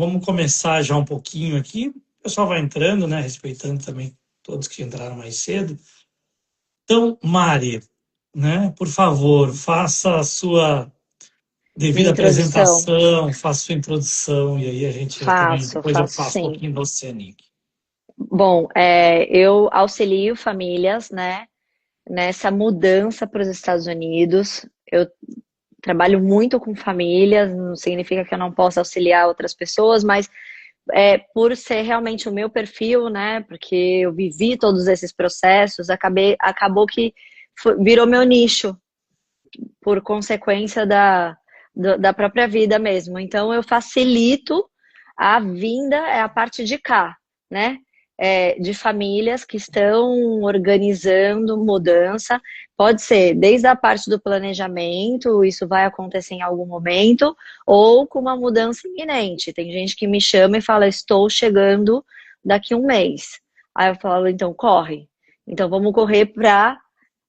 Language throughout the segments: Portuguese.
Vamos começar já um pouquinho aqui. O pessoal vai entrando, né? Respeitando também todos que entraram mais cedo. Então, Mari, né? Por favor, faça a sua Minha devida introdução. apresentação, faça a sua introdução e aí a gente também depois eu Faço faço um sim. pouquinho do Oceanic. Bom, eu auxilio famílias, né, nessa mudança para os Estados Unidos. Eu trabalho muito com famílias, não significa que eu não possa auxiliar outras pessoas, mas por ser realmente o meu perfil, né, porque eu vivi todos esses processos, acabou que virou meu nicho, por consequência da própria vida mesmo. Então, eu facilito a vinda, é a parte de cá, né? De famílias que estão organizando mudança. Pode ser desde a parte do planejamento, isso vai acontecer em algum momento, ou com uma mudança iminente. Tem gente que me chama e fala: estou chegando daqui a um mês. Aí eu falo: então corre. Então vamos correr para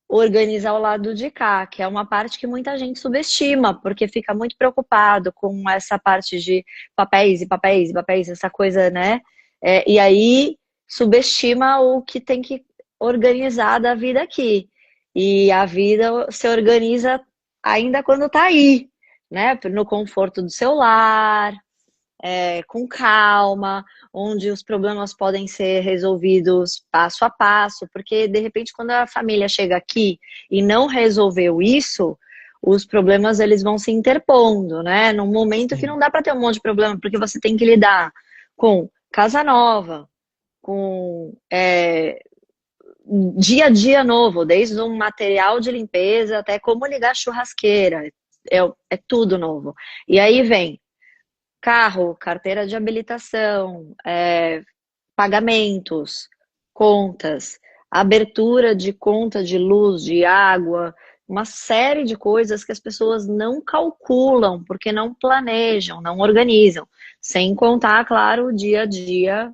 organizar o lado de cá, que é uma parte que muita gente subestima, porque fica muito preocupado com essa parte de papéis e papéis e papéis, essa coisa, né? E aí subestima o que tem que organizar da vida aqui. E a vida se organiza ainda quando tá aí, né? No conforto do seu lar, com calma, onde os problemas podem ser resolvidos passo a passo, porque de repente quando a família chega aqui e não resolveu isso, os problemas eles vão se interpondo, né? Num momento que Sim. não dá para ter um monte de problema, porque você tem que lidar com casa nova, com dia a dia novo, desde um material de limpeza até como ligar a churrasqueira, é tudo novo. E aí vem carro, carteira de habilitação, pagamentos, contas, abertura de conta de luz, de água, uma série de coisas que as pessoas não calculam, porque não planejam, não organizam, sem contar, claro, o dia a dia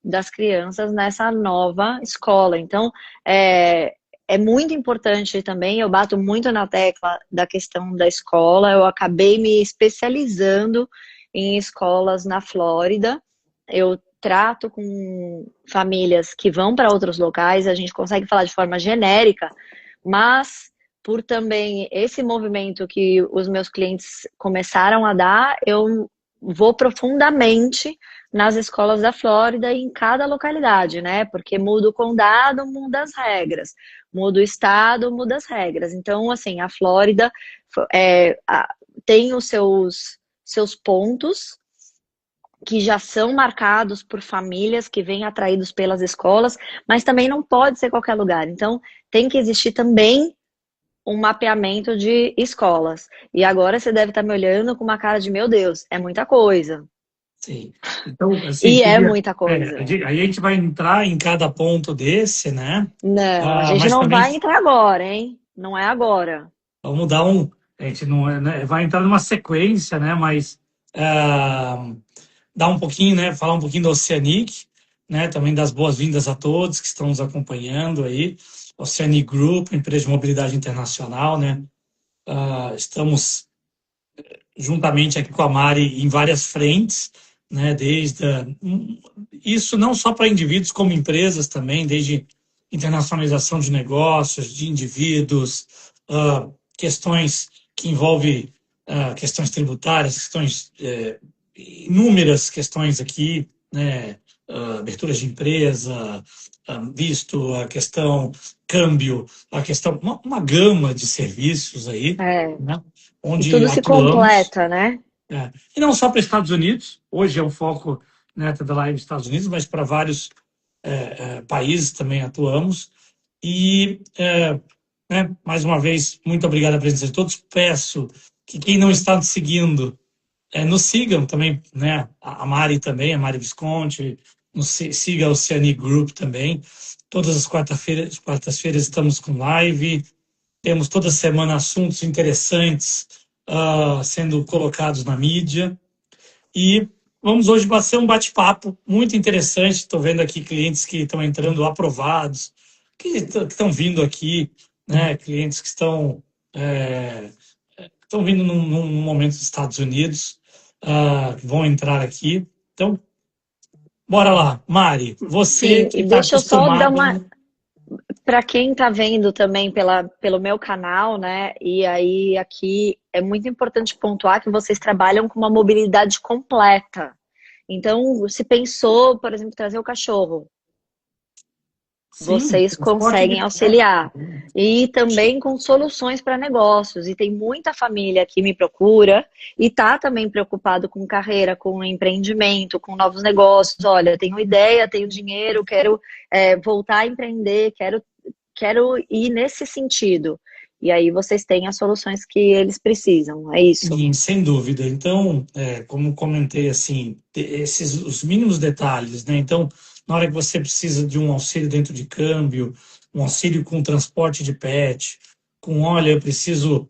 das crianças nessa nova escola. Então, é muito importante também, eu bato muito na tecla da questão da escola, eu acabei me especializando em escolas na Flórida, eu trato com famílias que vão para outros locais, a gente consegue falar de forma genérica, mas por também esse movimento que os meus clientes começaram a dar, eu vou profundamente nas escolas da Flórida e em cada localidade, né? Porque muda o condado, muda as regras, muda o estado, muda as regras. Então, assim, a Flórida tem os seus pontos que já são marcados por famílias que vêm atraídos pelas escolas, mas também não pode ser qualquer lugar. Então, tem que existir também um mapeamento de escolas. E agora você deve estar me olhando com uma cara de, meu Deus, é muita coisa. Sim. Então, assim, E é queria. muita coisa. Aí a gente vai entrar em cada ponto desse, né? Não, a gente Mas não também vai entrar agora, hein? Não é agora. vamos dar um. A gente não né, vai entrar numa sequência, né? Mas dar um pouquinho, né? Falar um pouquinho do Oceanic, né? Também das boas-vindas a todos que estão nos acompanhando aí. Oceanic Group, empresa de mobilidade internacional, né? Estamos juntamente aqui com a Mari em várias frentes, né? Isso não só para indivíduos como empresas também, desde internacionalização de negócios, de indivíduos, questões que envolvem questões tributárias, questões inúmeras questões aqui, né? Aberturas de empresa, visto, a questão câmbio, a questão uma gama de serviços aí, É. né? E Onde tudo se atuamos. completa, né? E não só para os Estados Unidos, hoje é o foco, né, da Live Estados Unidos, mas para vários países também atuamos. E, né, mais uma vez, muito obrigado a presença de todos. Peço que quem não está nos seguindo, nos sigam também, né, a Mari também, a Mari Visconti, siga a Oceanic Group também. Todas as quartas-feiras estamos com live, temos toda semana assuntos interessantes sendo colocados na mídia. E vamos hoje ser um bate-papo muito interessante. Estou vendo aqui clientes que estão entrando aprovados, que estão vindo aqui, né? Clientes que estão vindo num momento dos Estados Unidos, que vão entrar aqui. Então, bora lá. Mari, você Sim, que e está deixa eu só dar acostumada... uma. Para quem está vendo também pelo meu canal, né? E aí aqui é muito importante pontuar que vocês trabalham com uma mobilidade completa. Então, se pensou, por exemplo, trazer o cachorro, Sim, vocês transporte de conseguem pé. auxiliar. E também com soluções para negócios. E tem muita família que me procura e está também preocupado com carreira, com empreendimento, com novos negócios. Olha, tenho ideia, tenho dinheiro, quero voltar a empreender, quero ir nesse sentido. E aí vocês têm as soluções que eles precisam, é isso. Sim, sem dúvida. Então, como comentei, assim, esses os mínimos detalhes, né? Então, na hora que você precisa de um auxílio dentro de câmbio, um auxílio com transporte de pet, olha, eu preciso,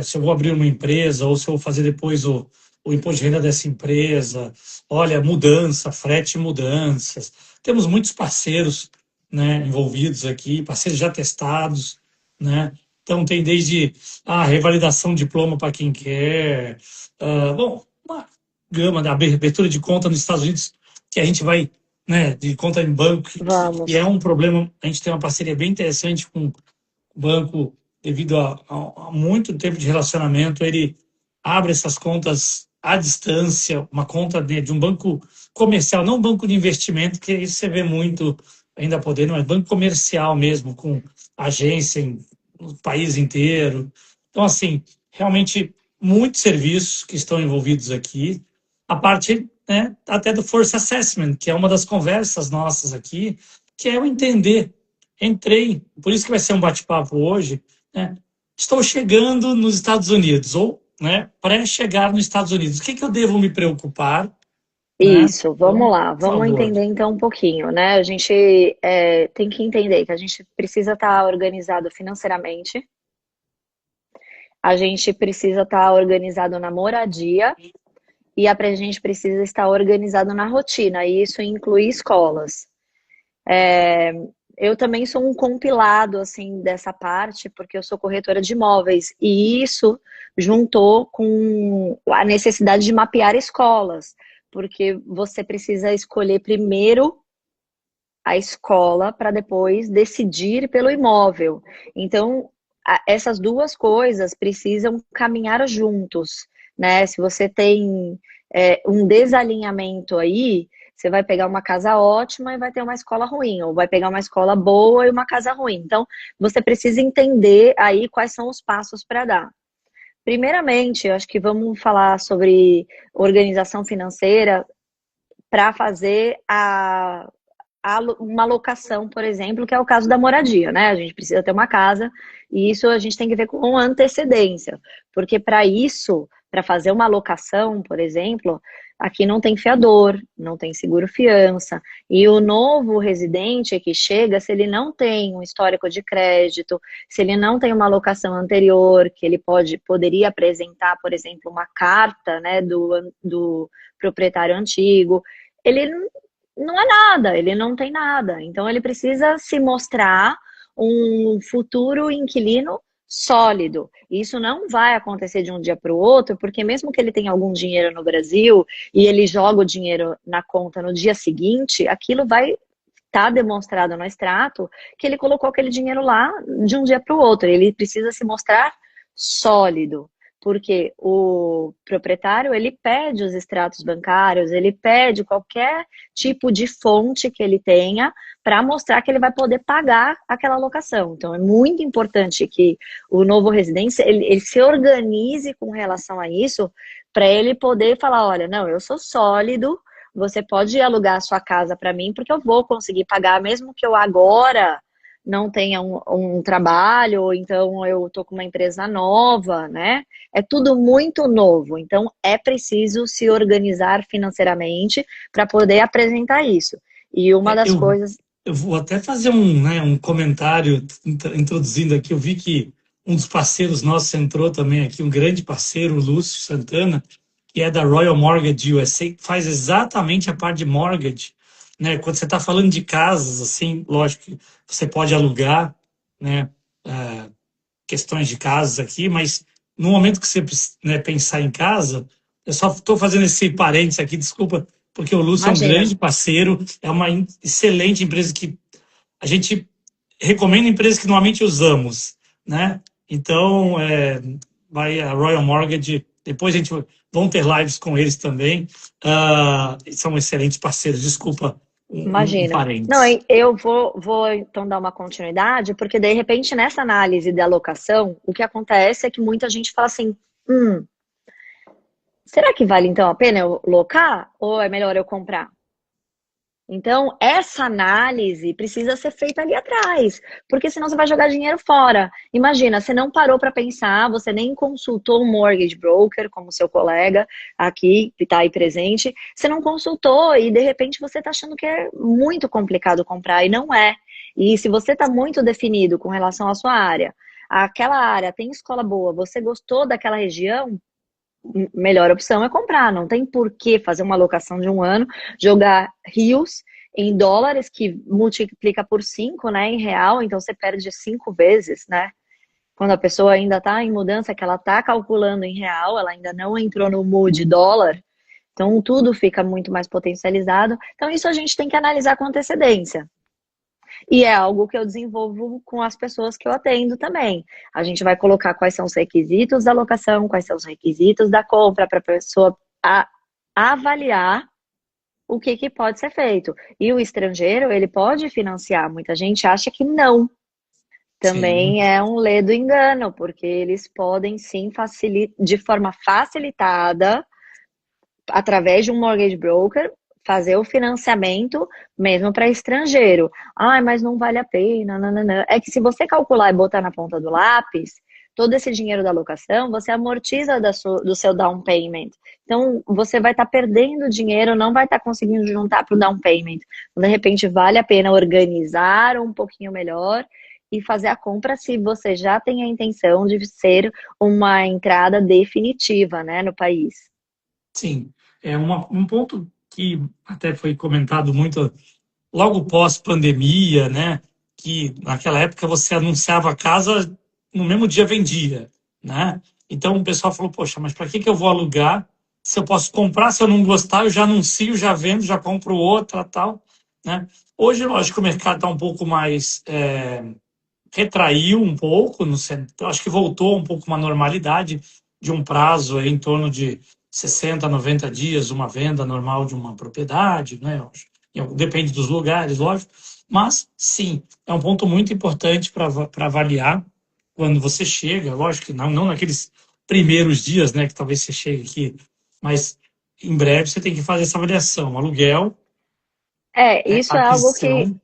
se eu vou abrir uma empresa ou se eu vou fazer depois o imposto de renda dessa empresa, olha, mudança, frete e mudanças. Temos muitos parceiros, né, envolvidos aqui, parceiros já testados, né? Então, tem desde a revalidação de diploma para quem quer. Bom, uma gama da abertura de conta nos Estados Unidos, que a gente vai, né, de conta em banco, que é Vamos. um problema. A gente tem uma parceria bem interessante com o banco, devido a muito tempo de relacionamento. Ele abre essas contas à distância, uma conta de um banco comercial, não um banco de investimento, que isso você vê muito ainda podendo, mas banco comercial mesmo, com agência no país inteiro. Então, assim, realmente muitos serviços que estão envolvidos aqui. A parte, né, até do Force Assessment, que é uma das conversas nossas aqui, que é eu entender. Entrei, por isso que vai ser um bate-papo hoje, né? Estou chegando nos Estados Unidos, ou, né, pré-chegar nos Estados Unidos. O que eu devo me preocupar, né? Isso, vamos Então, lá, por vamos favor. entender então um pouquinho, né? A gente tem que entender que a gente precisa estar organizado financeiramente, a gente precisa estar organizado na moradia e a gente precisa estar organizado na rotina, e isso inclui escolas. Eu também sou um compilado assim dessa parte, porque eu sou corretora de imóveis, e isso juntou com a necessidade de mapear escolas, porque você precisa escolher primeiro a escola para depois decidir pelo imóvel. Então, essas duas coisas precisam caminhar juntos, né? Se você tem um desalinhamento aí, você vai pegar uma casa ótima e vai ter uma escola ruim, ou vai pegar uma escola boa e uma casa ruim. Então, você precisa entender aí quais são os passos para dar. Primeiramente, eu acho que vamos falar sobre organização financeira para fazer uma locação, por exemplo, que é o caso da moradia, né? A gente precisa ter uma casa e isso a gente tem que ver com antecedência, porque para isso, para fazer uma locação, por exemplo, aqui não tem fiador, não tem seguro fiança, e o novo residente que chega, se ele não tem um histórico de crédito, se ele não tem uma locação anterior, que ele poderia apresentar, por exemplo, uma carta, né, do proprietário antigo, ele não é nada, ele não tem nada. Então ele precisa se mostrar um futuro inquilino sólido. E isso não vai acontecer de um dia para o outro, porque mesmo que ele tenha algum dinheiro no Brasil e ele joga o dinheiro na conta no dia seguinte, aquilo vai estar demonstrado no extrato que ele colocou aquele dinheiro lá de um dia para o outro. Ele precisa se mostrar sólido, porque o proprietário ele pede os extratos bancários, ele pede qualquer tipo de fonte que ele tenha para mostrar que ele vai poder pagar aquela locação. Então é muito importante que o novo residente ele se organize com relação a isso, para ele poder falar, olha, não, eu sou sólido, você pode alugar a sua casa para mim, porque eu vou conseguir pagar, mesmo que eu agora não tenha um trabalho, ou então eu tô com uma empresa nova, né? É tudo muito novo, então é preciso se organizar financeiramente para poder apresentar isso. E uma É, das eu, coisas. eu vou até fazer um comentário introduzindo aqui. Eu vi que um dos parceiros nossos entrou também aqui, um grande parceiro, o Lúcio Santana, que é da Royal Mortgage USA, que faz exatamente a parte de mortgage, né? Quando você está falando de casas, assim, lógico que você pode alugar, né? Questões de casas aqui, mas no momento que você, né, pensar em casa, eu só estou fazendo esse parênteses aqui, desculpa, porque o Lúcio é um Imagina. grande parceiro, é uma excelente empresa que a gente recomenda, empresas que normalmente usamos, né? Então, vai a Royal Mortgage, depois a gente vão ter lives com eles também. São excelentes parceiros, desculpa um Imagina. Não, parênteses. eu vou então dar uma continuidade, porque de repente nessa análise da alocação, o que acontece é que muita gente fala assim, será que vale então a pena eu locar ou é melhor eu comprar? Então, essa análise precisa ser feita ali atrás, porque senão você vai jogar dinheiro fora. Imagina, você não parou para pensar, você nem consultou um mortgage broker, como seu colega aqui, que está aí presente, você não consultou e de repente você está achando que é muito complicado comprar e não é. E se você está muito definido com relação à sua área, aquela área tem escola boa, você gostou daquela região, melhor opção é comprar. Não tem por que fazer uma alocação de um ano, jogar rios em dólares, que multiplica por 5, né, em real, então você perde 5 vezes, né? Quando a pessoa ainda está em mudança, que ela está calculando em real, ela ainda não entrou no mood dólar, então tudo fica muito mais potencializado. Então isso a gente tem que analisar com antecedência. E é algo que eu desenvolvo com as pessoas que eu atendo também. A gente vai colocar quais são os requisitos da locação, quais são os requisitos da compra, para a pessoa avaliar o que pode ser feito. E o estrangeiro, ele pode financiar. Muita gente acha que não. Sim, Também é um ledo engano, porque eles podem sim de forma facilitada, através de um mortgage broker, fazer o financiamento mesmo para estrangeiro. Ai, mas não vale a pena. Nananã. É que se você calcular e botar na ponta do lápis, todo esse dinheiro da locação, você amortiza do seu down payment. Então, você vai estar perdendo dinheiro, não vai estar conseguindo juntar para o down payment. Então, de repente, vale a pena organizar um pouquinho melhor e fazer a compra se você já tem a intenção de ser uma entrada definitiva, né, no país. sim. É um ponto que até foi comentado muito logo pós-pandemia, né? Que naquela época você anunciava a casa, no mesmo dia vendia, né? Então o pessoal falou, poxa, mas para que eu vou alugar se eu posso comprar, se eu não gostar, eu já anuncio, já vendo, já compro outra, tal, né? Hoje, lógico, o mercado está um pouco mais retraiu um pouco, eu acho que voltou um pouco uma normalidade de um prazo em torno de 60, 90 dias, uma venda normal de uma propriedade, né? Depende dos lugares, lógico, mas sim, é um ponto muito importante para avaliar quando você chega, lógico que não naqueles primeiros dias, né, que talvez você chegue aqui, mas em breve você tem que fazer essa avaliação, aluguel, Isso é algo que aquisição,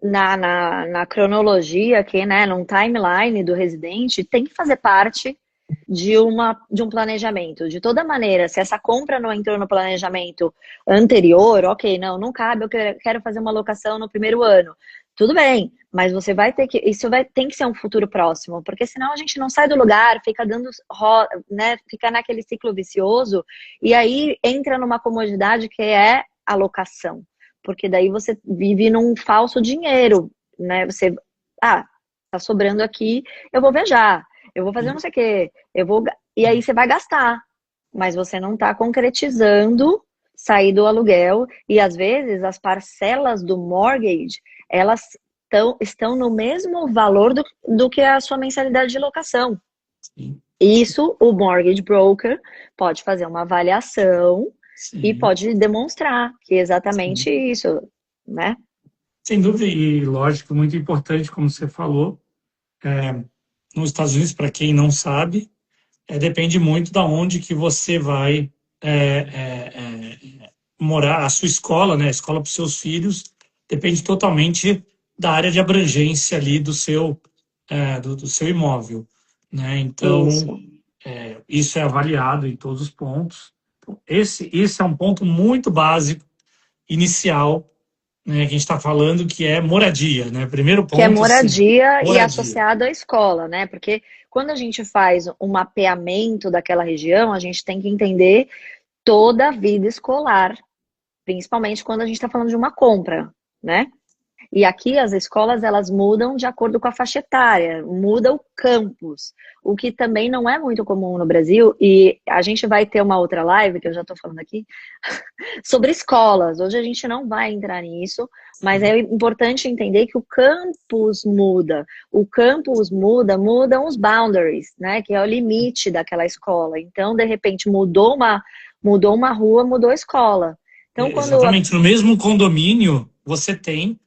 na cronologia aqui, né, num timeline do residente, tem que fazer parte de um planejamento. De toda maneira, se essa compra não entrou no planejamento anterior, ok, não cabe, eu quero fazer uma locação no primeiro ano. Tudo bem, mas você vai ter que, tem que ser um futuro próximo, porque senão a gente não sai do lugar, fica dando, né, fica naquele ciclo vicioso, e aí entra numa comodidade que é a locação, porque daí você vive num falso dinheiro, né? Você, tá sobrando aqui, eu vou viajar, eu vou fazer não sei o quê, e aí você vai gastar, mas você não está concretizando sair do aluguel, e às vezes as parcelas do mortgage, elas estão no mesmo valor do que a sua mensalidade de locação. sim, Isso, o mortgage broker pode fazer uma avaliação e sim, pode demonstrar que é exatamente sim. isso, né? Sem dúvida, e lógico, muito importante, como você falou, nos Estados Unidos, para quem não sabe, depende muito da onde que você vai é, morar, a sua escola, né, a escola para os seus filhos, depende totalmente da área de abrangência ali do seu imóvel, né? Então, Isso. isso é avaliado em todos os pontos. Esse é um ponto muito básico, inicial, né, que a gente está falando, que é moradia, né? Primeiro Que é ponto, assim, moradia e moradia. associado à escola, né? Porque quando a gente faz um mapeamento daquela região, a gente tem que entender toda a vida escolar, principalmente quando a gente está falando de uma compra, né? E aqui as escolas, elas mudam de acordo com a faixa etária, muda o campus, o que também não é muito comum no Brasil, e a gente vai ter uma outra live, que eu já estou falando aqui, sobre escolas. Hoje a gente não vai entrar nisso, mas é importante entender que o campus muda. O campus muda, mudam os boundaries, né? Que é o limite daquela escola. Então, de repente, mudou uma rua, mudou a escola. Então, Exatamente. No mesmo condomínio, você tem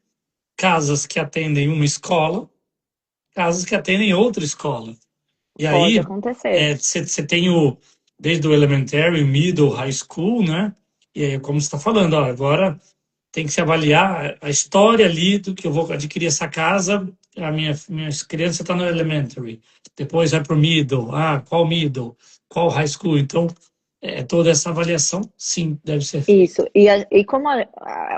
casas que atendem uma escola, casas que atendem outra escola. E pode aí, acontecer. você tem desde o elementary, middle, high school, né? E aí, como você está falando, ó, agora tem que se avaliar a história ali do que eu vou adquirir essa casa. A minha criança está no elementary, depois vai para o middle. Ah, qual middle? Qual high school? Então, toda essa avaliação, sim, deve ser feita. Isso. E como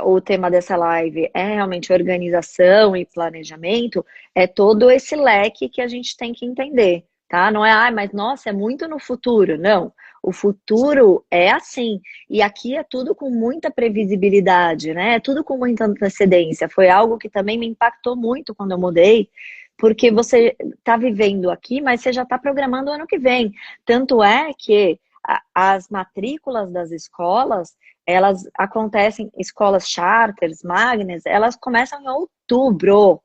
o tema dessa live é realmente organização e planejamento, é todo esse leque que a gente tem que entender, tá? Não é, mas nossa, é muito no futuro. Não. O futuro é assim. E aqui é tudo com muita previsibilidade, né? É tudo com muita antecedência. Foi algo que também me impactou muito quando eu mudei, porque você está vivendo aqui, mas você já está programando o ano que vem. Tanto é que as matrículas das escolas, elas acontecem, escolas charters, magnas, elas começam em outubro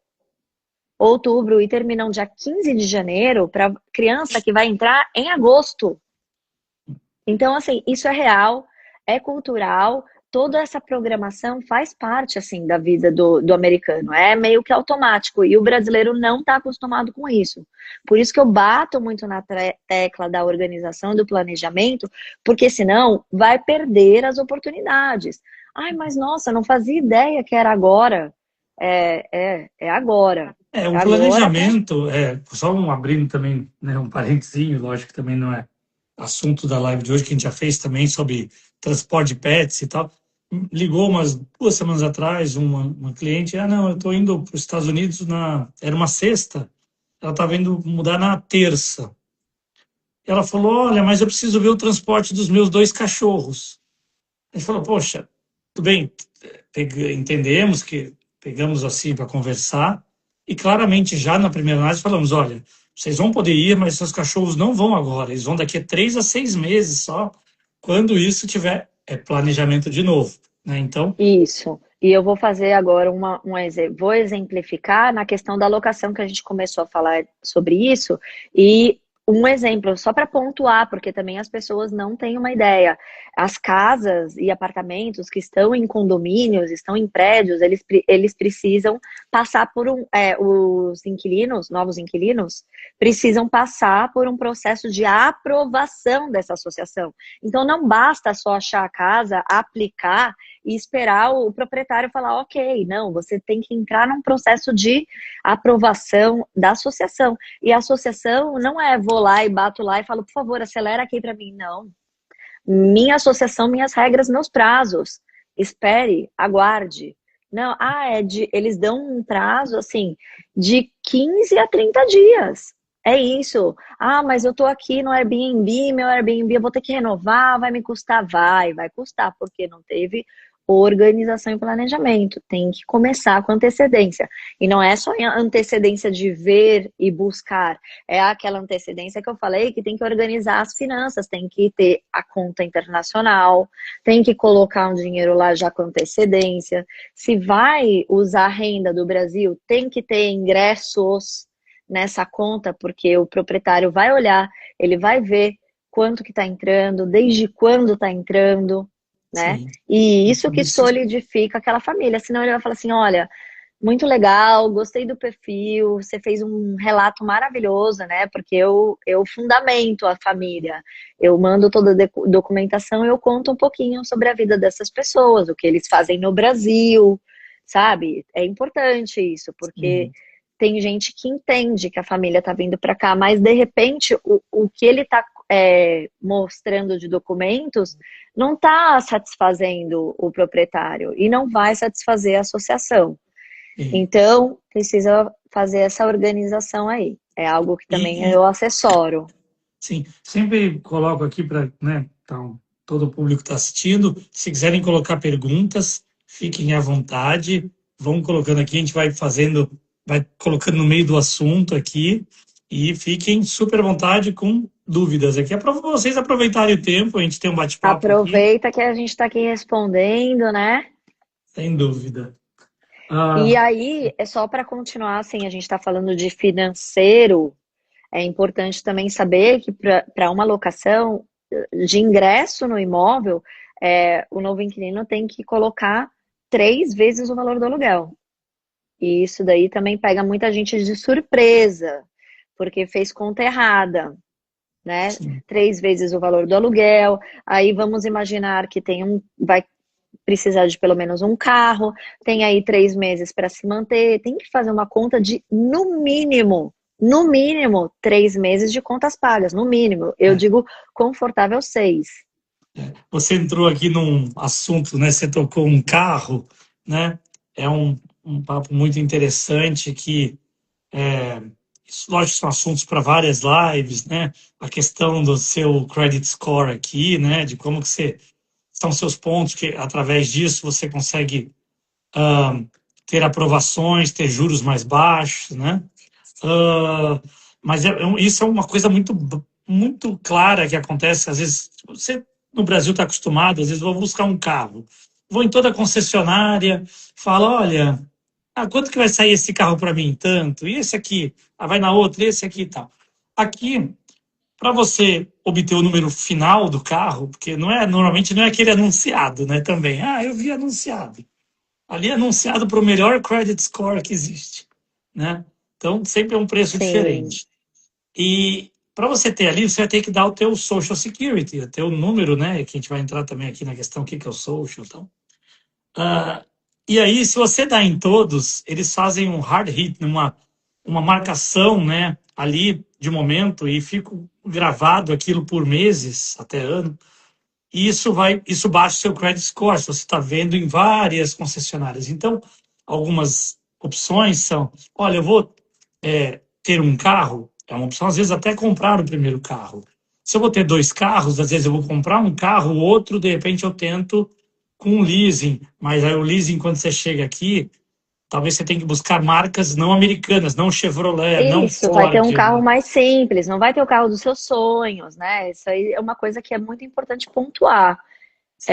e terminam dia 15 de janeiro para criança que vai entrar em agosto. Então, assim, isso é real, é cultural, toda essa programação faz parte, assim, da vida do americano. É meio que automático. E o brasileiro não está acostumado com isso. Por isso que eu bato muito na tecla da organização e do planejamento, porque senão vai perder as oportunidades. Ai, mas nossa, não fazia ideia que era agora. É agora. É O agora pra... planejamento, só abrindo também, né, um parentezinho, lógico que também não é assunto da live de hoje, que a gente já fez também sobre transporte de pets e tal. Ligou umas 2 semanas atrás uma cliente, não, eu estou indo para os Estados Unidos era uma sexta, ela estava indo mudar na terça. Ela falou, olha, mas eu preciso ver o transporte dos meus 2 cachorros. Ele falou, poxa, tudo bem, entendemos que pegamos assim para conversar e claramente já na primeira análise falamos, olha, vocês vão poder ir, mas seus cachorros não vão agora, eles vão daqui a 3 a 6 meses só, quando isso tiver planejamento de novo, né? Então, Isso. E eu vou fazer agora vou exemplificar na questão da locação que a gente começou a falar sobre isso e um exemplo só para pontuar, porque também as pessoas não têm uma ideia. As casas e apartamentos que estão em condomínios, estão em prédios, eles precisam passar por os inquilinos, novos inquilinos, precisam passar por um processo de aprovação dessa associação. Então não basta só achar a casa, aplicar e esperar o proprietário falar, ok, não, você tem que entrar num processo de aprovação da associação. E a associação não é vou lá e bato lá e falo, por favor, acelera aqui para mim. Não. Minha associação, minhas regras, meus prazos. Espere, aguarde. Não, eles dão um prazo assim de 15 a 30 dias. É isso. Mas eu tô aqui no Airbnb, meu Airbnb eu vou ter que renovar, vai me custar? Vai custar, porque não teve organização e planejamento. Tem que começar com antecedência. E não é só antecedência de ver e buscar. É aquela antecedência que eu falei que tem que organizar as finanças, tem que ter a conta internacional, tem que colocar um dinheiro lá já com antecedência. Se vai usar a renda do Brasil, tem que ter ingressos nessa conta, porque o proprietário vai olhar, ele vai ver quanto que está entrando, desde quando está entrando, né? sim, E isso tudo que isso. solidifica aquela família. Senão ele vai falar assim, olha, muito legal, gostei do perfil, você fez um relato maravilhoso, né? Porque eu fundamento a família, eu mando toda a documentação e eu conto um pouquinho sobre a vida dessas pessoas, o que eles fazem no Brasil, sabe? É importante isso, porque tem gente que entende que a família tá vindo para cá, mas de repente o que ele tá mostrando de documentos não está satisfazendo o proprietário e não vai satisfazer a associação. Então, precisa fazer essa organização aí. É algo que também eu assessoro. Sim, sempre coloco aqui para, né, então, todo o público está assistindo. Se quiserem colocar perguntas, fiquem à vontade. vão colocando aqui, a gente vai fazendo, vai colocando no meio do assunto aqui, e fiquem super à vontade com dúvidas aqui. É para vocês aproveitarem o tempo, a gente tem um bate-papo aqui, Aproveita que a gente está aqui respondendo, né? sem dúvida. E Ah, aí, é só para continuar, assim, a gente está falando de financeiro, é importante também saber que para uma locação de ingresso no imóvel, o novo inquilino tem que colocar 3 vezes o valor do aluguel. E isso daí também pega muita gente de surpresa, porque fez conta errada, né? sim. 3 vezes o valor do aluguel. Aí vamos imaginar que vai precisar de pelo menos um carro, tem aí 3 meses para se manter, tem que fazer uma conta de, no mínimo, 3 meses de contas pagas, no mínimo. Eu É. digo confortável 6. Você entrou aqui num assunto, né? Você tocou um carro, né? É um papo muito interessante que, é, isso, lógico, são assuntos para várias lives, né? A questão do seu credit score aqui, né? De como que você, são seus pontos, que através disso você consegue ah, ter aprovações, ter juros mais baixos, né? Ah, mas isso é uma coisa muito clara que acontece. Às vezes, você no Brasil está acostumado, às vezes vou buscar um carro. Vou em toda concessionária, falo, olha, quanto que vai sair esse carro para mim? Tanto. E esse aqui? Vai na outra, e esse aqui e tal. Aqui, para você obter o número final do carro, porque normalmente não é aquele anunciado, né? Também. Eu vi anunciado. Ali é anunciado para o melhor credit score que existe, né? Então, sempre é um preço Sim, diferente. E para você ter ali, você vai ter que dar o teu Social Security, o teu número, né? Que a gente vai entrar também aqui na questão o que é o Social. Então. Ah, e aí, se você dá em todos, eles fazem um hard hit, uma marcação, né? Ali de momento, e fica gravado aquilo por meses, até ano. E isso baixa o seu credit score, se você está vendo em várias concessionárias. Então, algumas opções são, olha, eu vou ter um carro, é uma opção, às vezes até comprar o primeiro carro. Se eu vou ter dois carros, às vezes eu vou comprar um carro, o outro, de repente, eu tento com um leasing, mas aí o leasing, quando você chega aqui, talvez você tenha que buscar marcas não americanas, não Chevrolet, não isso, vai ter Ford, um carro mais simples, não vai ter o carro dos seus sonhos, né? Isso aí é uma coisa que é muito importante pontuar. sim.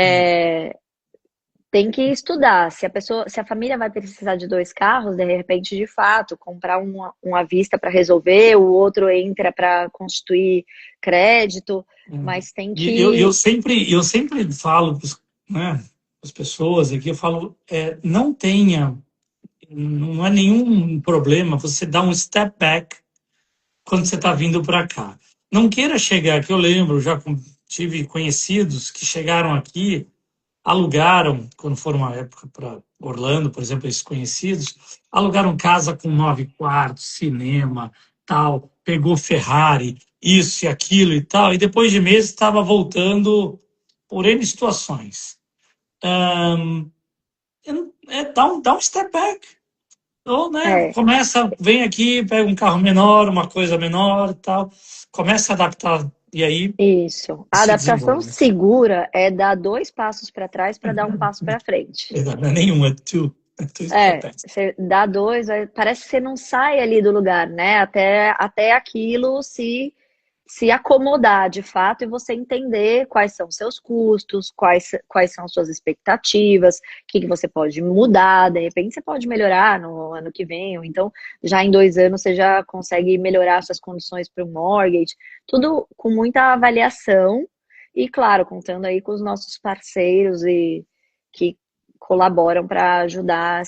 Tem que estudar. Se a família vai precisar de 2 carros, de repente, de fato, comprar um à vista para resolver, o outro entra para constituir crédito, mas tem E eu que. sempre falo, né, as pessoas aqui, eu falo, não é nenhum problema você dar um step back quando você está vindo para cá. Não queira chegar, que eu lembro, tive conhecidos que chegaram aqui, alugaram, quando foram uma época para Orlando, por exemplo, esses conhecidos, alugaram casa com 9 quartos, cinema, tal, pegou Ferrari, isso e aquilo e tal, e depois de meses estava voltando por N situações. Ahn, dá um step back. Ou, né, É, vem aqui, pega um carro menor, uma coisa menor e tal, começa a adaptar, e aí isso. A se adaptação desenvolve. segura é dar 2 passos para trás para dar um passo para frente. Não é nenhum, é two step back. Você dá dois, parece que você não sai ali do lugar, né? Até aquilo se acomodar de fato e você entender quais são seus custos, quais são suas expectativas, o que você pode mudar, de repente você pode melhorar no ano que vem, ou então já em 2 anos você já consegue melhorar suas condições para o mortgage, tudo com muita avaliação e, claro, contando aí com os nossos parceiros e que colaboram para ajudar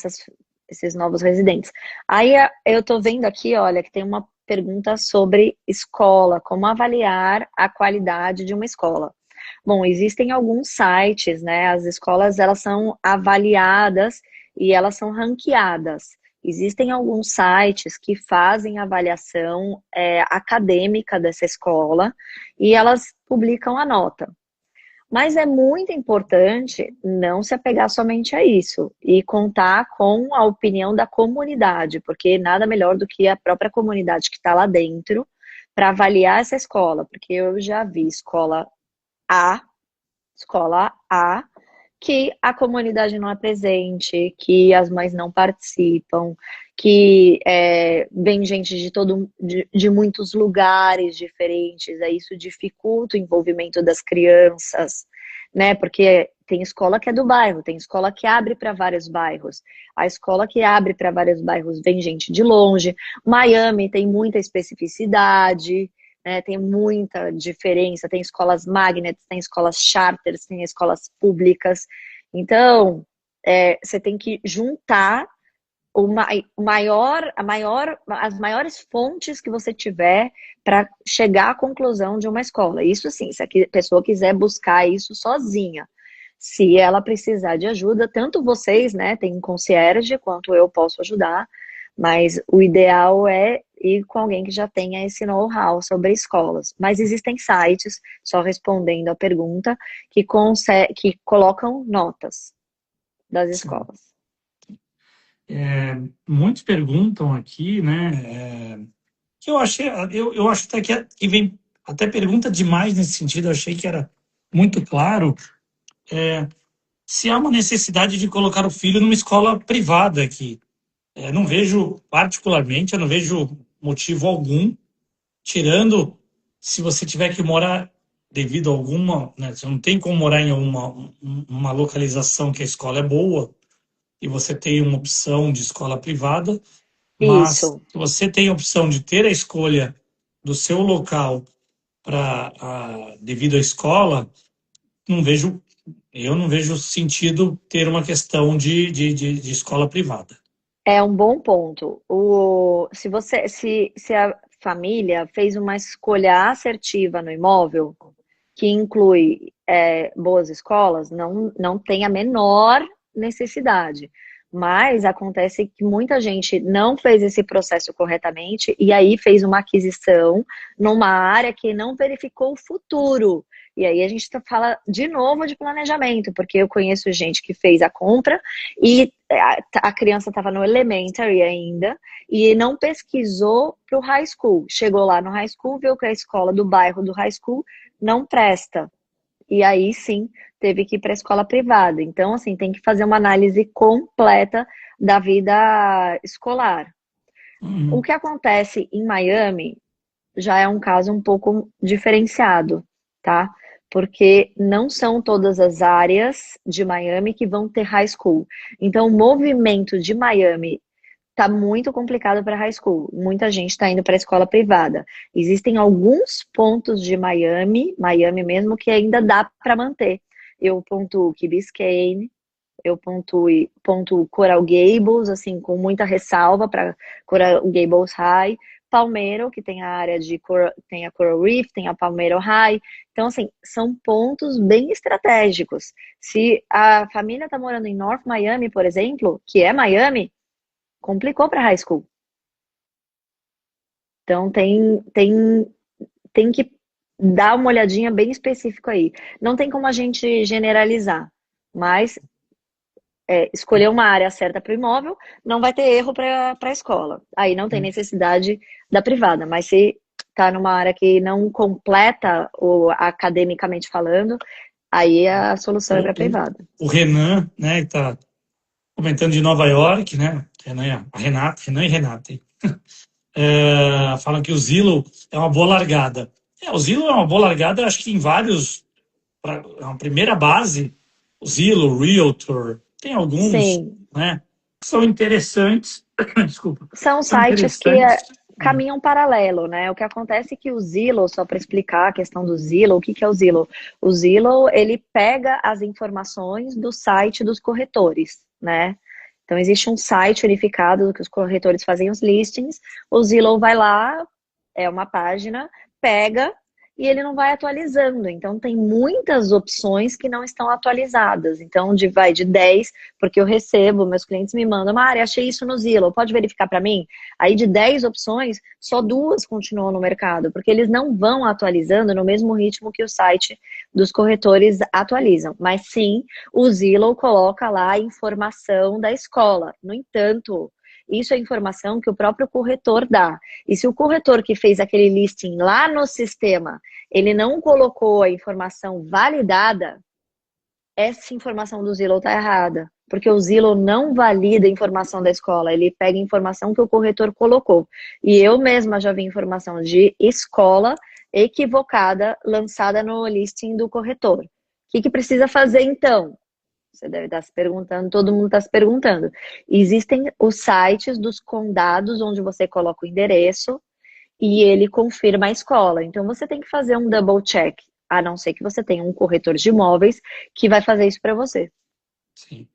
esses novos residentes. Aí eu tô vendo aqui, olha, que tem uma pergunta sobre escola, como avaliar a qualidade de uma escola. Bom, existem alguns sites, né? As escolas elas são avaliadas e elas são ranqueadas. Existem alguns sites que fazem avaliação acadêmica dessa escola e elas publicam a nota. Mas é muito importante não se apegar somente a isso e contar com a opinião da comunidade, porque nada melhor do que a própria comunidade que está lá dentro para avaliar essa escola, porque eu já vi escola A que a comunidade não é presente, que as mães não participam, que vem gente de muitos lugares diferentes, aí isso dificulta o envolvimento das crianças, né? Porque tem escola que é do bairro, tem escola que abre para vários bairros. A escola que abre para vários bairros vem gente de longe. Miami tem muita especificidade, né? Tem muita diferença. Tem escolas magnets, tem escolas charters, tem escolas públicas. Então, você tem que juntar as maiores fontes que você tiver para chegar à conclusão de uma escola. Isso sim, se a pessoa quiser buscar isso sozinha. Se ela precisar de ajuda, tanto vocês, né, tem um concierge, quanto eu posso ajudar, mas o ideal é ir com alguém que já tenha esse know-how sobre escolas. Mas existem sites, só respondendo a pergunta, que colocam notas das Sim. escolas. Muitos perguntam aqui, né? Que eu achei, eu acho até que vem até pergunta demais nesse sentido. Eu achei que era muito claro. Se há uma necessidade de colocar o filho numa escola privada aqui. Não vejo, particularmente, eu não vejo motivo algum, tirando se você tiver que morar devido a alguma, né, você não tem como morar em uma localização que a escola é boa e você tem uma opção de escola privada, mas Isso. se você tem a opção de ter a escolha do seu local devido à escola, não vejo, eu não vejo sentido ter uma questão de escola privada. É um bom ponto. Se a família fez uma escolha assertiva no imóvel, que inclui boas escolas, não tem a menor necessidade. Mas acontece que muita gente não fez esse processo corretamente e aí fez uma aquisição numa área que não verificou o futuro. E aí a gente fala de novo de planejamento, porque eu conheço gente que fez a compra e a criança estava no elementary ainda e não pesquisou para o high school. Chegou lá no high school, viu que a escola do bairro do high school não presta. E aí sim, teve que ir para a escola privada. Então, assim, tem que fazer uma análise completa da vida escolar. O Uhum. que acontece em Miami já é um caso um pouco diferenciado, tá? Porque não são todas as áreas de Miami que vão ter high school. Então, o movimento de Miami tá muito complicado para high school. Muita gente está indo para a escola privada. Existem alguns pontos de Miami mesmo, que ainda dá para manter. Eu pontuo Key Biscayne, eu pontuo Coral Gables, assim, com muita ressalva para Coral Gables High. Palmetto, que tem a área tem a Coral Reef, tem a Palmetto High. Então, assim, são pontos bem estratégicos. Se a família está morando em North Miami, por exemplo, que é Miami, complicou para high school. Então tem que dar uma olhadinha bem específica aí. Não tem como a gente generalizar, mas escolher uma área certa para o imóvel não vai ter erro para a escola. Aí não tem necessidade da privada, mas se está numa área que não completa academicamente falando, aí a solução é para a privada. O Renan, né, que está comentando de Nova York, né? Renan e Renata, hein? Falam que o Zillow é uma boa largada. O Zillow é uma boa largada, acho que em vários. É uma primeira base, o Zillow, Realtor, tem alguns, Sim, né? Que são interessantes. Desculpa. são São sites que interessantes. caminham paralelo, né? O que acontece é que o Zillow, só para explicar a questão do Zillow, o que é o Zillow? O Zillow, ele pega as informações do site dos corretores, né? Então, existe um site unificado que os corretores fazem os listings, o Zillow vai lá, é uma página, pega e ele não vai atualizando. Então, tem muitas opções que não estão atualizadas. Então, vai de 10, porque eu recebo, meus clientes me mandam, Mari, achei isso no Zillow, pode verificar para mim? Aí, de 10 opções, só 2 continuam no mercado, porque eles não vão atualizando no mesmo ritmo que o site dos corretores atualizam. Mas sim, o Zillow coloca lá a informação da escola. No entanto, isso é informação que o próprio corretor dá. E se o corretor que fez aquele listing lá no sistema, ele não colocou a informação validada, essa informação do Zillow está errada. Porque o Zillow não valida a informação da escola, ele pega a informação que o corretor colocou. E eu mesma já vi informação de escola equivocada lançada no listing do corretor. O que precisa fazer então? Você deve estar se perguntando, todo mundo está se perguntando. Existem os sites dos condados onde você coloca o endereço e ele confirma a escola. Então você tem que fazer um double check, a não ser que você tenha um corretor de imóveis que vai fazer isso para você. Sim.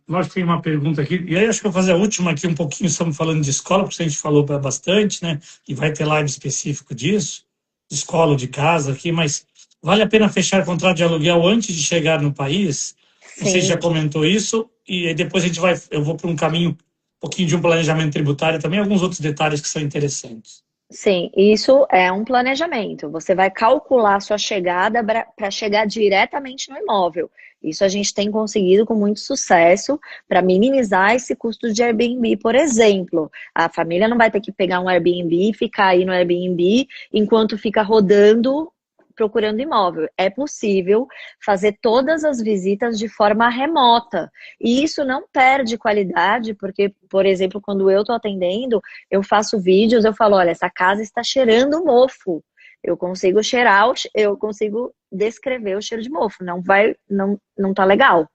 Nós tem uma pergunta aqui, e aí acho que eu vou fazer a última aqui, um pouquinho, estamos falando de escola, porque a gente falou bastante, né? E vai ter live específico disso, de escola ou de casa aqui, mas vale a pena fechar contrato de aluguel antes de chegar no país? Não sei se já Sim, comentou isso, e aí depois eu vou para um caminho, um pouquinho de um planejamento tributário também, alguns outros detalhes que são interessantes. sim, isso é um planejamento. Você vai calcular a sua chegada para chegar diretamente no imóvel. Isso a gente tem conseguido com muito sucesso para minimizar esse custo de Airbnb, por exemplo. A família não vai ter que pegar um Airbnb e ficar aí no Airbnb enquanto fica rodando procurando imóvel. É possível fazer todas as visitas de forma remota. E isso não perde qualidade, porque, por exemplo, quando eu estou atendendo, eu faço vídeos, eu falo, olha, essa casa está cheirando mofo. Eu consigo cheirar, eu consigo descrever o cheiro de mofo. Não tá legal.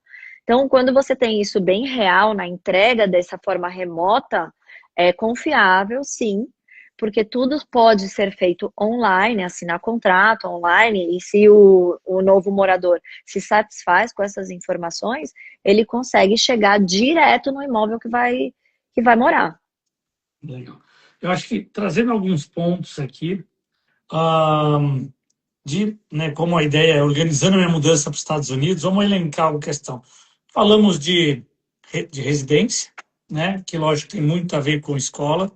Então, quando você tem isso bem real na entrega dessa forma remota, é confiável, sim, porque tudo pode ser feito online, assinar contrato online, e se o novo morador se satisfaz com essas informações, ele consegue chegar direto no imóvel que vai morar. Legal. Eu acho que trazendo alguns pontos aqui, ahn, né, como a ideia é organizando a minha mudança para os Estados Unidos, vamos elencar uma questão. Falamos de residência, né, que lógico tem muito a ver com escola.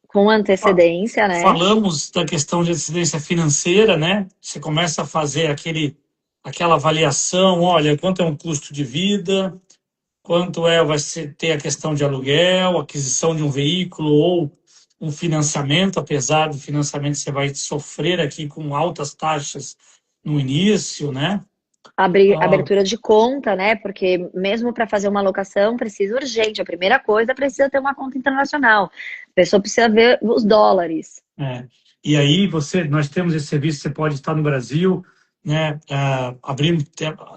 Com antecedência, né? Falamos da questão de residência financeira, né? Você começa a fazer aquela avaliação, olha, quanto é um custo de vida, quanto vai ser ter a questão de aluguel, aquisição de um veículo ou um financiamento, apesar do financiamento você vai sofrer aqui com altas taxas no início, né? Ah, Abertura de conta, né? Porque mesmo para fazer uma locação precisa urgente. A primeira coisa precisa ter uma conta internacional. A pessoa precisa ver os dólares. E aí nós temos esse serviço, você pode estar no Brasil, né?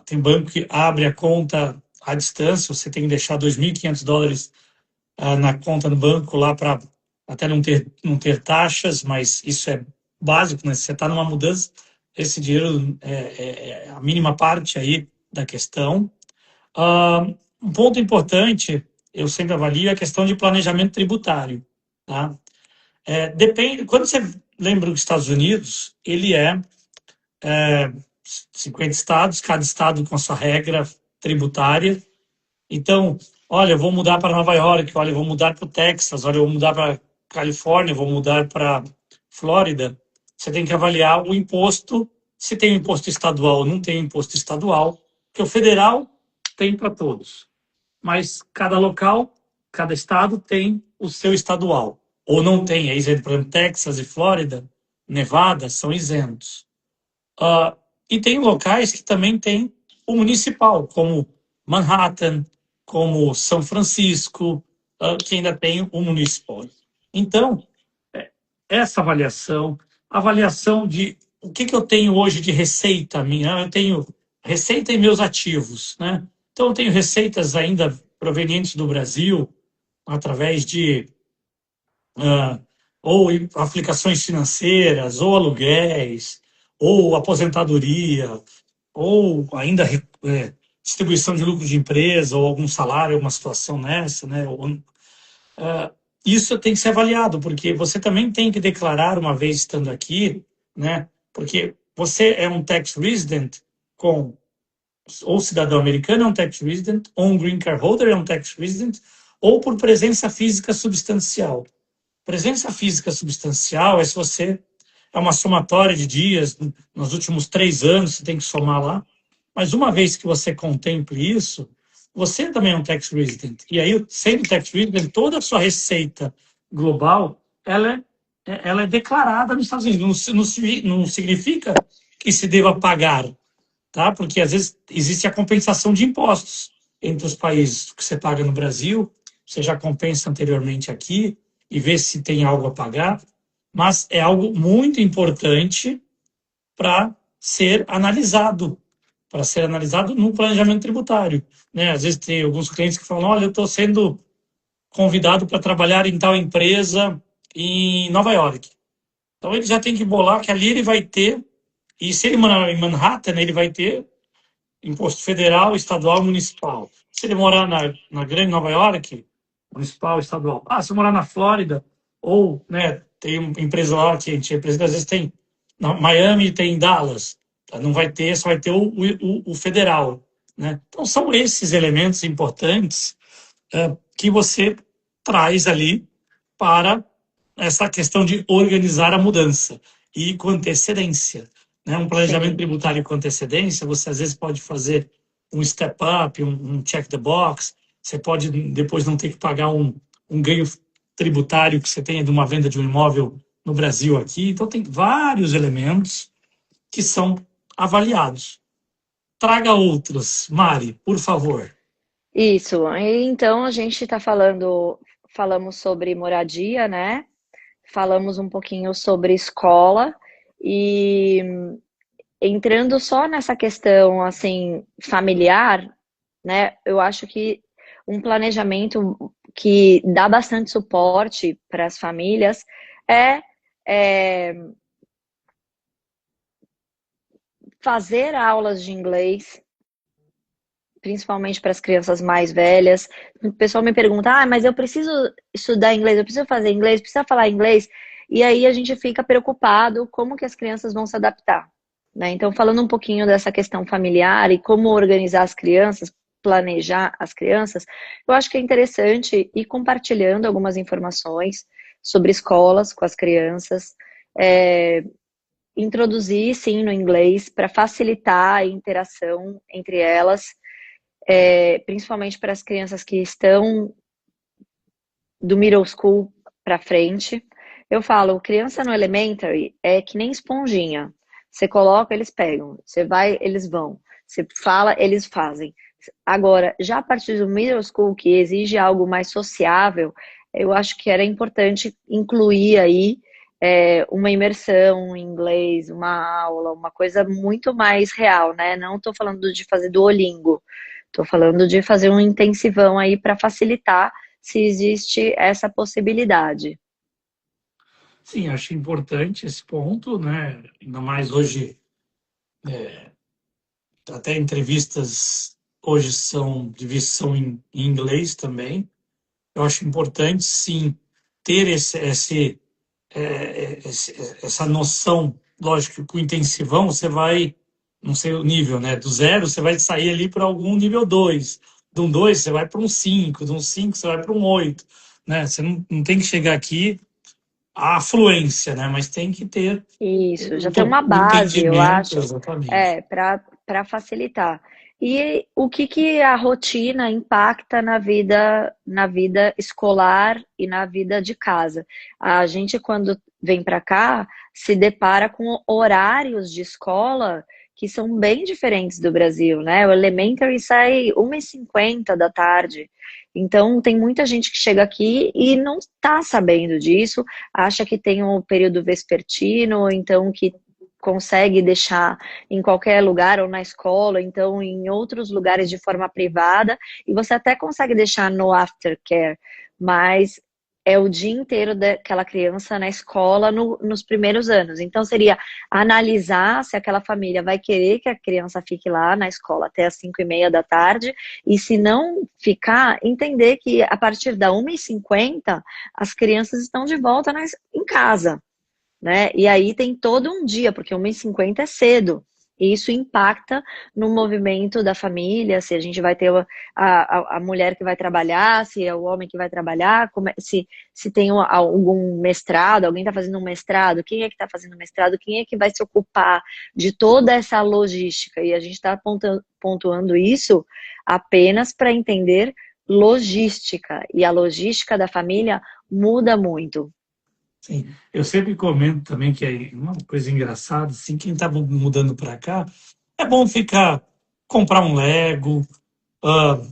Tem banco que abre a conta à distância, você tem que deixar US$ 2.500 na conta no banco lá para até não ter taxas, mas isso é básico, né? Se você está numa mudança, esse dinheiro é a mínima parte aí da questão. Ah, um ponto importante, eu sempre avalio, é a questão de planejamento tributário, tá? Depende, quando você lembra dos Estados Unidos, ele é 50 estados, cada estado com a sua regra tributária. Então, olha, eu vou mudar para Nova York, olha, eu vou mudar para o Texas, olha, eu vou mudar para Califórnia, eu vou mudar para Flórida. Você tem que avaliar o imposto, se tem imposto estadual ou não tem imposto estadual, porque o federal tem para todos. Mas cada local, cada estado tem o seu estadual. Ou não tem, é isento. Por exemplo, Texas e Flórida, Nevada, são isentos. E tem locais que também tem o municipal, como Manhattan, como São Francisco, que ainda tem o municipal. Então, essa avaliação de o que eu tenho hoje de receita minha, eu tenho receita em meus ativos, né? Então, eu tenho receitas ainda provenientes do Brasil, através de ah, ou aplicações financeiras, ou aluguéis, ou aposentadoria, ou ainda distribuição de lucro de empresa, ou algum salário, alguma situação nessa, né? Isso tem que ser avaliado, porque você também tem que declarar uma vez estando aqui, né? Porque você é um tax resident com ou cidadão americano é um tax resident, ou um green card holder é um tax resident, ou por presença física substancial. Presença física substancial é se você é uma somatória de dias nos últimos 3 anos, você tem que somar lá. Mas uma vez que você contemple isso, você também é um tax resident. E aí, sendo tax resident, toda a sua receita global, ela é declarada nos Estados Unidos. Não significa que se deva pagar, tá? Porque às vezes existe a compensação de impostos entre os países. O que você paga no Brasil, você já compensa anteriormente aqui e vê se tem algo a pagar, mas é algo muito importante para ser analisado no planejamento tributário, né? Às vezes tem alguns clientes que falam, olha, eu estou sendo convidado para trabalhar em tal empresa em Nova York. Então ele já tem que bolar que ali ele vai ter, e se ele morar em Manhattan, ele vai ter imposto federal, estadual e municipal. Se ele morar na grande Nova York, municipal, estadual. Ah, se morar na Flórida, ou, né, tem uma empresa lá que a gente representa, às vezes tem na Miami, tem Dallas, tá? Não vai ter, só vai ter o federal, né? Então são esses elementos importantes que você traz ali para essa questão de organizar a mudança e com antecedência, né? Um planejamento Sim. tributário com antecedência, você às vezes pode fazer um step up, um check the box, você pode depois não ter que pagar um ganho tributário que você tenha de uma venda de um imóvel no Brasil aqui. Então tem vários elementos que são avaliados. Traga outros, Mari, por favor. Isso. E então a gente está falamos sobre moradia, né? Falamos um pouquinho sobre escola e entrando só nessa questão assim familiar, né? Eu acho que um planejamento que dá bastante suporte para as famílias é, é fazer aulas de inglês, principalmente para as crianças mais velhas. O pessoal me pergunta, mas eu preciso estudar inglês, eu preciso fazer inglês, preciso falar inglês. E aí a gente fica preocupado como que as crianças vão se adaptar, né? Então, falando um pouquinho dessa questão familiar e como organizar as crianças, planejar as crianças, eu acho que é interessante ir compartilhando algumas informações sobre escolas com as crianças, introduzir, sim, no inglês para facilitar a interação entre elas, principalmente para as crianças que estão do middle school para frente. Eu falo, criança no elementary é que nem esponjinha. Você coloca, eles pegam. Você vai, eles vão. Você fala, eles fazem. Agora, já a partir do middle school, que exige algo mais sociável, eu acho que era importante incluir aí uma imersão em inglês, uma aula, uma coisa muito mais real, né? Não estou falando de fazer Duolingo, estou falando de fazer um intensivão aí para facilitar se existe essa possibilidade. Sim, acho importante esse ponto, né? Ainda mais hoje, até entrevistas hoje são em inglês também. Eu acho importante, sim, ter essa noção. Lógico que com o intensivão você vai, não sei o nível, né? Do zero você vai sair ali para algum nível 2. De um 2 você vai para um 5. De um 5 você vai para um 8. Né? Você não tem que chegar aqui à fluência, né? Mas tem que ter Isso, já tem uma o base, eu entendimento, acho, exatamente. para facilitar. E o que que a rotina impacta na vida escolar e na vida de casa? A gente, quando vem para cá, se depara com horários de escola que são bem diferentes do Brasil, né? O elementary sai 1h50 da tarde. Então, tem muita gente que chega aqui e não está sabendo disso, acha que tem um período vespertino, ou então que consegue deixar em qualquer lugar ou na escola, então em outros lugares de forma privada, e você até consegue deixar no aftercare, mas é o dia inteiro daquela criança na escola nos primeiros anos. Então seria analisar se aquela família vai querer que a criança fique lá na escola até as 5h30 da tarde, e se não ficar, entender que a partir da 1h50 as crianças estão de volta em casa, né? E aí tem todo um dia, porque 1h50 é cedo. E isso impacta no movimento da família, se a gente vai ter a mulher que vai trabalhar, se é o homem que vai trabalhar, se tem algum mestrado, alguém está fazendo um mestrado, quem é que está fazendo mestrado, quem é que vai se ocupar de toda essa logística. E a gente está pontuando isso apenas para entender logística. E a logística da família muda muito. Sim, eu sempre comento também que é uma coisa engraçada, assim, quem está mudando para cá, É bom comprar um Lego,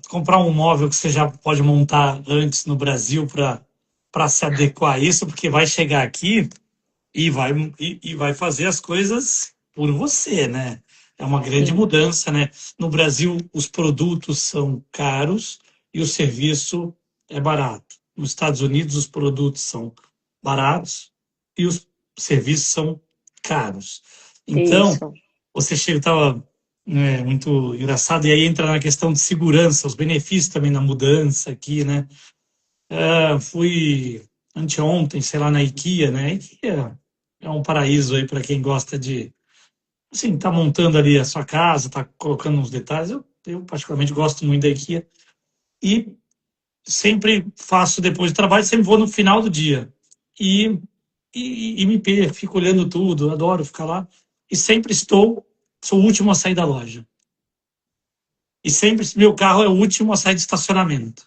comprar um móvel que você já pode montar antes no Brasil para se adequar a isso, porque vai chegar aqui e vai fazer as coisas por você, né? É uma grande Sim, mudança, né? No Brasil, os produtos são caros e o serviço é barato. Nos Estados Unidos, os produtos são baratos e os serviços são caros. Então, isso. você chega, estava muito engraçado, e aí entra na questão de segurança, os benefícios também na mudança aqui, né? Fui anteontem, sei lá, na IKEA, né? IKEA é um paraíso aí para quem gosta de, assim, tá montando ali a sua casa, tá colocando uns detalhes. Eu particularmente gosto muito da IKEA e sempre faço depois do trabalho, sempre vou no final do dia e, fico olhando tudo, adoro ficar lá e sempre sou o último a sair da loja. E sempre meu carro é o último a sair de estacionamento,